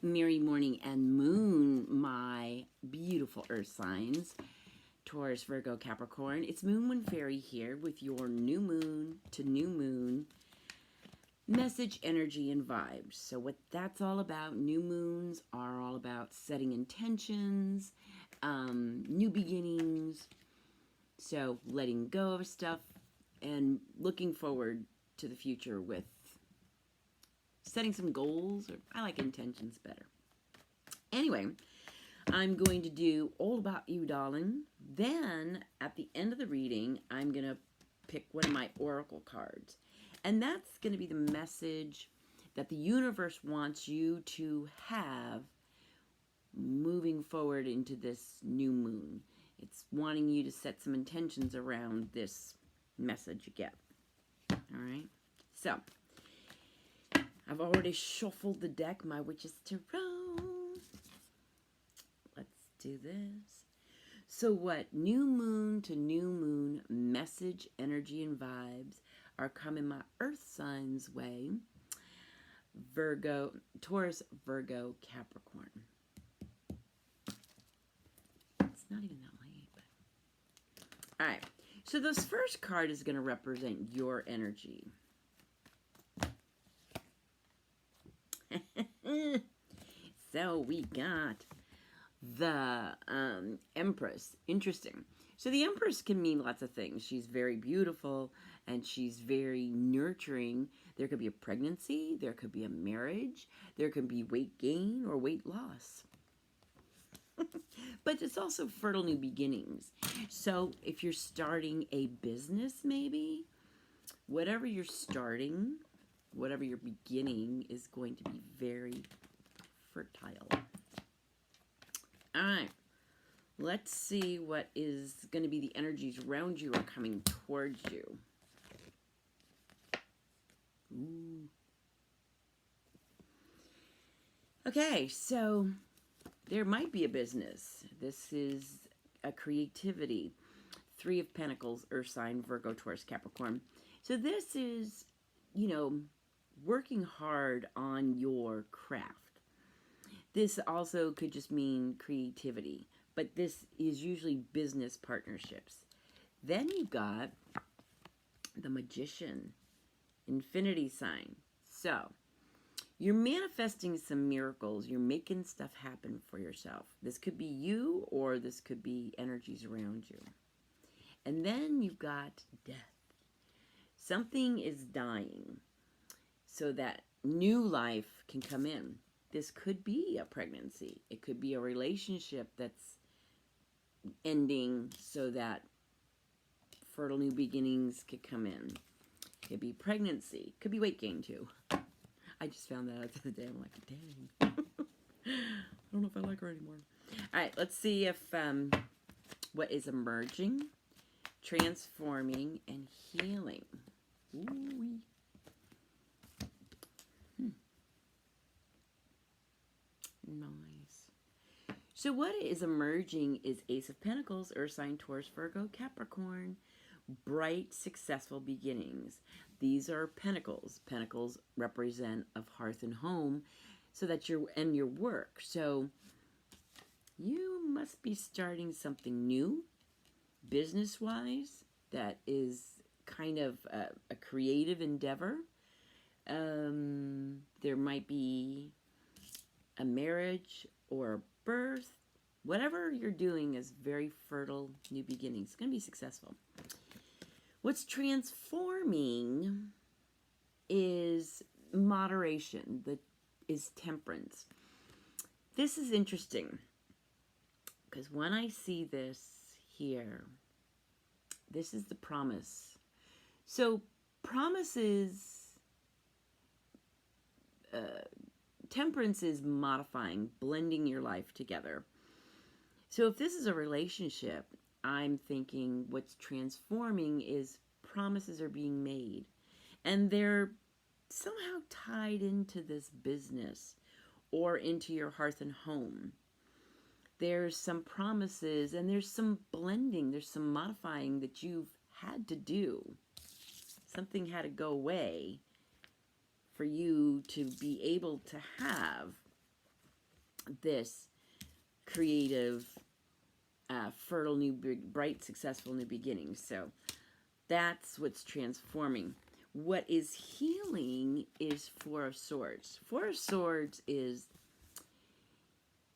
Merry morning and moon, my beautiful earth signs, Taurus, Virgo, Capricorn. It's Moonwind Fairy here with your new moon to new moon message, energy, and vibes. So what that's all about, new moons are all about setting intentions, new beginnings, so letting go of stuff and looking forward to the future with setting some goals, or I like intentions better. Anyway, I'm going to do All About You, Darling. Then, at the end of the reading, I'm going to pick one of my oracle cards. And that's going to be the message that the universe wants you to have moving forward into this new moon. It's wanting you to set some intentions around this message you get. All right? So, I've already shuffled the deck, my witch's tarot. Let's do this. So what new moon to new moon message, energy, and vibes are coming my earth signs way? Virgo, Taurus, Virgo, Capricorn. It's not even that late, but... All right. So this first card is going to represent your energy. So we got the Empress. Interesting. So the Empress can mean lots of things. She's very beautiful and she's very nurturing. There could be a pregnancy, there could be a marriage, there could be weight gain or weight loss. But it's also fertile new beginnings. So if you're starting a business, maybe, whatever you're starting, whatever you're beginning is going to be very fertile. All right. Let's see what is going to be the energies around you or coming towards you. Ooh. Okay, so there might be a business. This is a creativity. 3 of Pentacles, Earth sign, Virgo, Taurus, Capricorn. So this is, you know, working hard on your craft. This also could just mean creativity, but this is usually business partnerships. Then you got the Magician, infinity sign. So you're manifesting some miracles. You're making stuff happen for yourself. This could be you, or this could be energies around you. And then you've got death. Something is dying so that new life can come in. This could be a pregnancy. It could be a relationship that's ending so that fertile new beginnings could come in. It could be pregnancy. Could be weight gain too. I just found that out the other day. I'm like, dang. I don't know if I like her anymore. All right, let's see if what is emerging, transforming, and healing. Ooh-wee. Nice. So what is emerging is Ace of Pentacles, Earth sign, Taurus, Virgo, Capricorn. Bright, successful beginnings. These are pentacles. Pentacles represent of hearth and home, so that you're and your work. So you must be starting something new, business-wise, that is kind of a creative endeavor. There might be a marriage or a birth. Whatever you're doing is very fertile new beginnings. It's going to be successful. What's transforming is moderation, is temperance. This is interesting because when I see this here, this is the promise. So promises, temperance is modifying, blending your life together. So if this is a relationship, I'm thinking what's transforming is promises are being made. And they're somehow tied into this business or into your hearth and home. There's some promises and there's some blending, there's some modifying that you've had to do. Something had to go away for you to be able to have this creative, fertile, bright, successful new beginning. So that's what's transforming. What is healing is Four of Swords. Four of Swords is,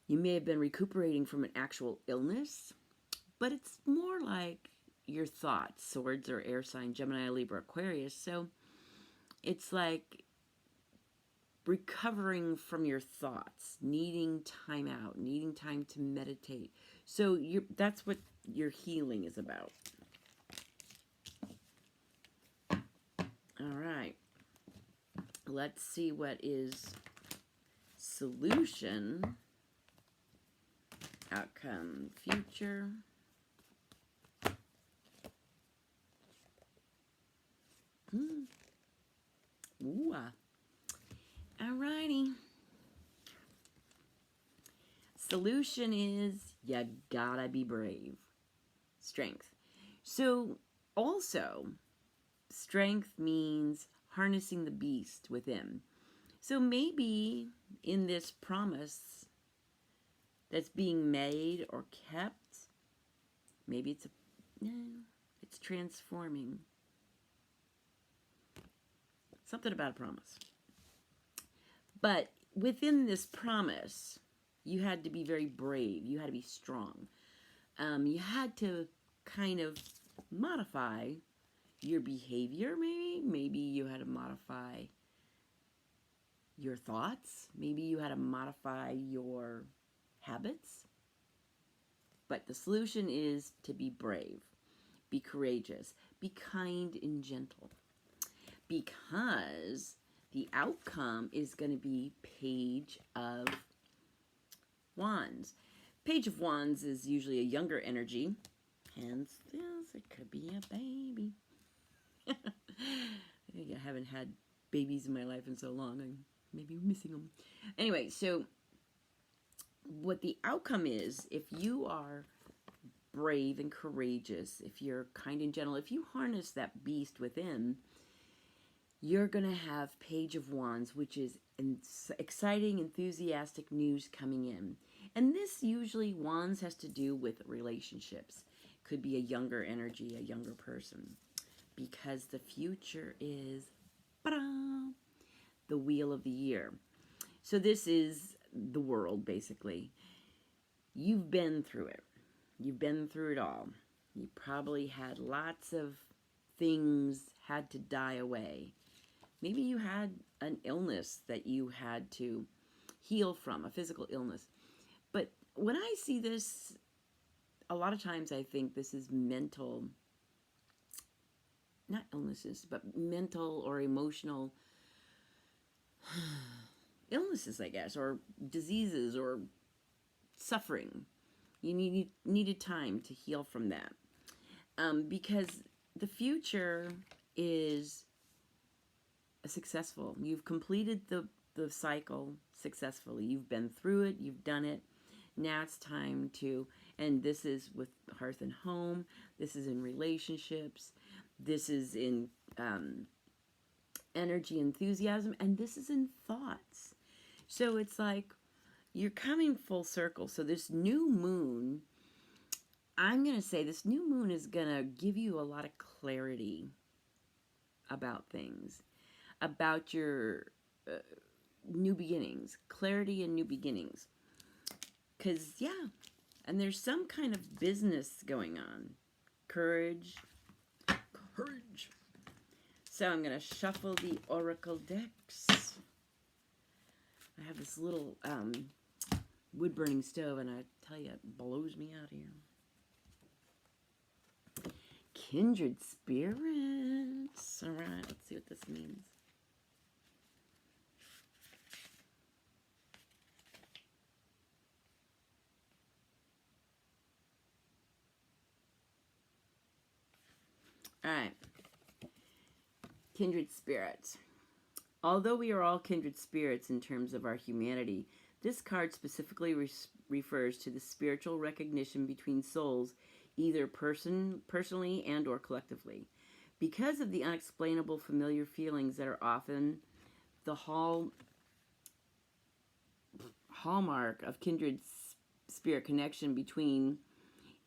you may have been recuperating from an actual illness, but it's more like your thoughts. Swords are air sign, Gemini, Libra, Aquarius. So it's like recovering from your thoughts, needing time out, needing time to meditate. So that's what your healing is about. All right. Let's see what is solution, outcome, future. Ooh. Alrighty. Solution is you gotta be brave. Strength. So also, strength means harnessing the beast within. So maybe in this promise that's being made or kept, maybe it's transforming. Something about a promise. But within this promise, you had to be very brave. You had to be strong. You had to kind of modify your behavior, maybe. Maybe you had to modify your thoughts. Maybe you had to modify your habits. But the solution is to be brave, be courageous, be kind and gentle. Because the outcome is going to be Page of Wands. Page of Wands is usually a younger energy. Hence, yes, it could be a baby. I haven't had babies in my life in so long. I'm maybe missing them. Anyway, so what the outcome is, if you are brave and courageous, if you're kind and gentle, if you harness that beast within, you're going to have Page of Wands, which is exciting, enthusiastic news coming in. And this usually, Wands has to do with relationships. Could be a younger energy, a younger person. Because the future is the Wheel of the Year. So this is the world, basically. You've been through it. You've been through it all. You probably had lots of things had to die away. Maybe you had an illness that you had to heal from, a physical illness. But when I see this, a lot of times I think this is mental, not illnesses, but mental or emotional illnesses, I guess, or diseases or suffering. You needed time to heal from that. Because the future is successful. You've completed the cycle successfully. You've been through it. You've done it. Now it's time to, and this is with hearth and home. This is in relationships. This is in energy, enthusiasm, and this is in thoughts. So it's like you're coming full circle. So this new moon, I'm going to say this new moon is going to give you a lot of clarity about things, about your new beginnings, clarity and new beginnings. Because, yeah, and there's some kind of business going on. Courage. So I'm going to shuffle the oracle decks. I have this little wood-burning stove, and I tell you, it blows me out here. Kindred spirits. All right, let's see what this means. All right. Kindred spirits. Although we are all kindred spirits in terms of our humanity, this card specifically refers to the spiritual recognition between souls, either personally and or collectively. Because of the unexplainable familiar hallmark of kindred spirit connection between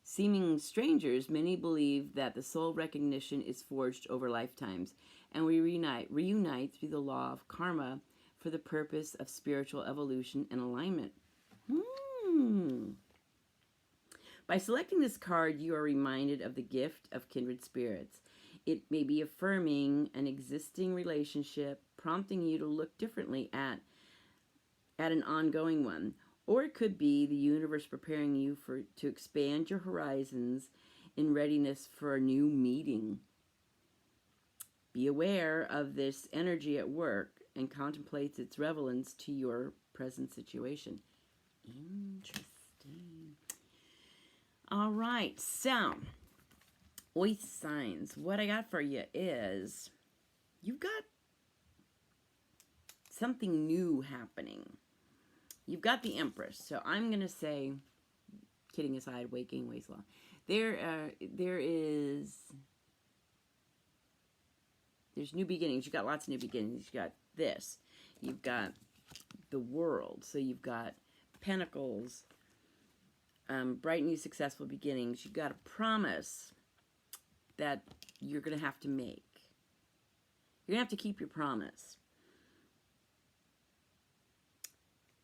seeming strangers, many believe that the soul recognition is forged over lifetimes, and we reunite through the law of karma for the purpose of spiritual evolution and alignment. By selecting this card, you are reminded of the gift of kindred spirits. It may be affirming an existing relationship, prompting you to look differently at an ongoing one. Or it could be the universe preparing you to expand your horizons in readiness for a new meeting. Be aware of this energy at work and contemplate its relevance to your present situation. Interesting. All right, so, Earth signs. What I got for you is you've got something new happening. You've got the Empress. So I'm going to say, kidding aside, waking ways law. There's new beginnings. You've got lots of new beginnings. You've got this. You've got the World. So you've got Pentacles, bright new successful beginnings. You've got a promise that you're going to have to make. You're going to have to keep your promise.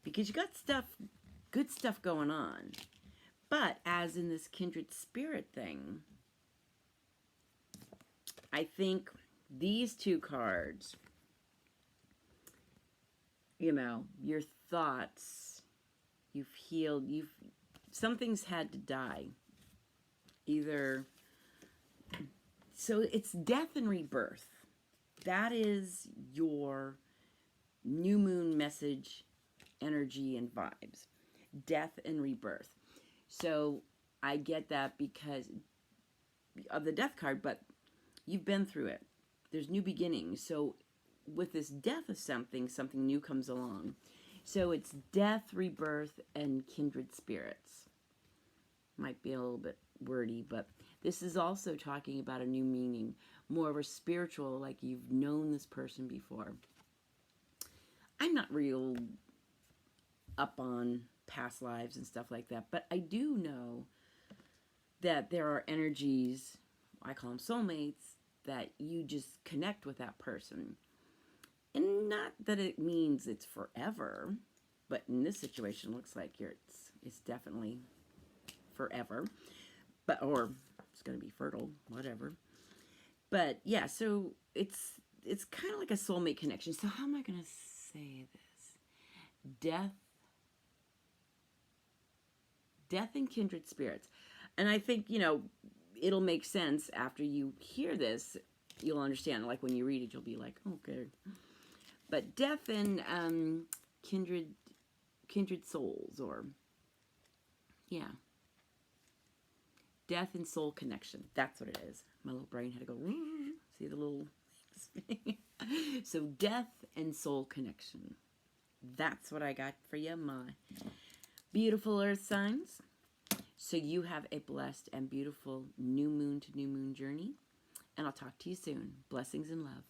Because you got good stuff going on. But as in this kindred spirit thing, I think these two cards, you know, your thoughts, you've healed, something's had to die. Either, so it's death and rebirth. That is your new moon message, energy and vibes. Death and rebirth. So I get that because of the death card, but you've been through it. There's new beginnings. So with this death of something, something new comes along. So it's death, rebirth, and kindred spirits. Might be a little bit wordy, but this is also talking about a new meaning. More of a spiritual, like you've known this person before. I'm not real up on past lives and stuff like that, but I do know that there are energies, I call them soulmates, that you just connect with that person. And not that it means it's forever, but in this situation, it looks like it's definitely forever, but or it's going to be fertile, whatever. But yeah, so it's kind of like a soulmate connection. So how am I going to say this? Death and kindred spirits. And I think, you know, it'll make sense after you hear this. You'll understand. Like when you read it, you'll be like, okay. But death and kindred souls, or yeah, death and soul connection. That's what it is. My little brain had to go. See the little things. So death and soul connection. That's what I got for you, my beautiful earth signs. So you have a blessed and beautiful new moon to new moon journey. And I'll talk to you soon. Blessings and love.